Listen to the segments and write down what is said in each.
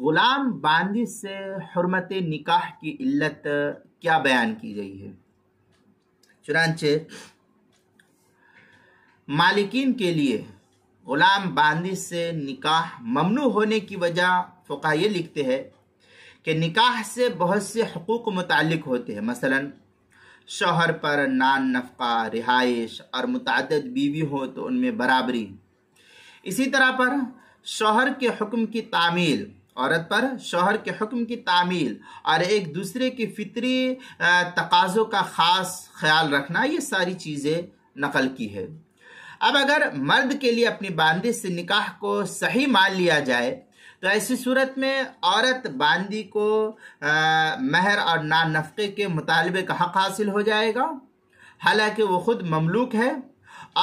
غلام باندی سے حرمت نکاح کی علت کیا بیان کی گئی ہے؟ چنانچہ مالکین کے لیے غلام باندی سے نکاح ممنوع ہونے کی وجہ فقہا یہ لکھتے ہیں کہ نکاح سے بہت سے حقوق متعلق ہوتے ہیں، مثلا شوہر پر نان نفقہ، رہائش، اور متعدد بیوی ہو تو ان میں برابری۔ اسی طرح پر شوہر کے حکم کی تعمیل، عورت پر شوہر کے حکم کی تعمیل اور ایک دوسرے کی فطری تقاضوں کا خاص خیال رکھنا، یہ ساری چیزیں نقل کی ہے۔ اب اگر مرد کے لیے اپنی باندی سے نکاح کو صحیح مان لیا جائے تو ایسی صورت میں عورت باندی کو مہر اور نان نفقے کے مطالبے کا حق حاصل ہو جائے گا، حالانکہ وہ خود مملوک ہے،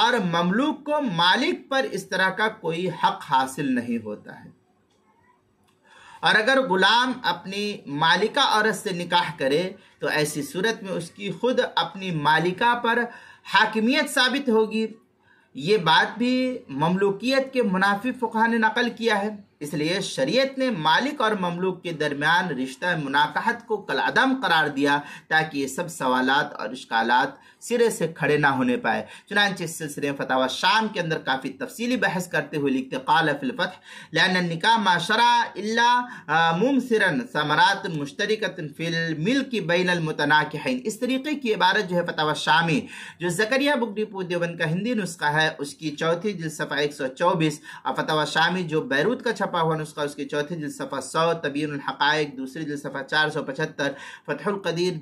اور مملوک کو مالک پر اس طرح کا کوئی حق حاصل نہیں ہوتا ہے۔ اور اگر غلام اپنی مالکہ عورت سے نکاح کرے تو ایسی صورت میں اس کی خود اپنی مالکہ پر حاکمیت ثابت ہوگی۔ یہ بات بھی مملوکیت کے منافی فقہا نے نقل کیا ہے، اس لیے شریعت نے مالک اور مملوک کے درمیان رشتہ مناکحت کو کالعدم قرار دیا تاکہ یہ سب سوالات اور اشکالات سرے سے کھڑے نہ ہونے پائے۔ چنانچہ اس سلسلے میں فتاوی شام کے اندر کافی تفصیلی بحث کرتے ہوئے لکھتے قال فی الفتح لأن النکاح ما شرع الا ممثرا ثمرات مشترکۃ فی الملک بین المتناکحین۔ اس طریقے کی عبارت جو ہے فتاوی شامی جو زکریا بک ڈپو دیوبند کا ہندی نسخہ ہے اس کی چوتھی جلد صفحہ 124، اور فتاوی شامی جو بیروت کا چھپا ہوا نسخہ اس کی چوتھی جلد صفحہ 100، تبیین الحقائق دوسری جلد صفحہ 475، فتح القدیر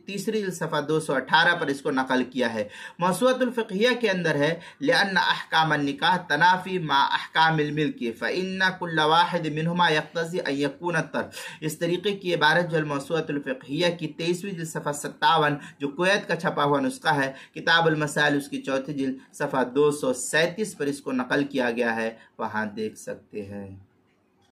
تیسری جلد صفحہ 218 پر اس کو نقل کیا ہے۔ موسوعۃ الفقہیہ کے اندر ہے لأن احکام النکاح تنافی مع احکام الملک فإن كل واحد منهما يقتضي ان يكون الطرف۔ اس طریقے کی عبارت جو الموسوعۃ الفقہیہ کی 23ویں جلد صفحہ 57 جو کویت کا چھپا ہوا نسخہ ہے، کتاب المسائل اس کی چوتھی جلد صفحہ 237 پر اس کو نقل کیا گیا ہے، وہاں دیکھ سکتے ہیں۔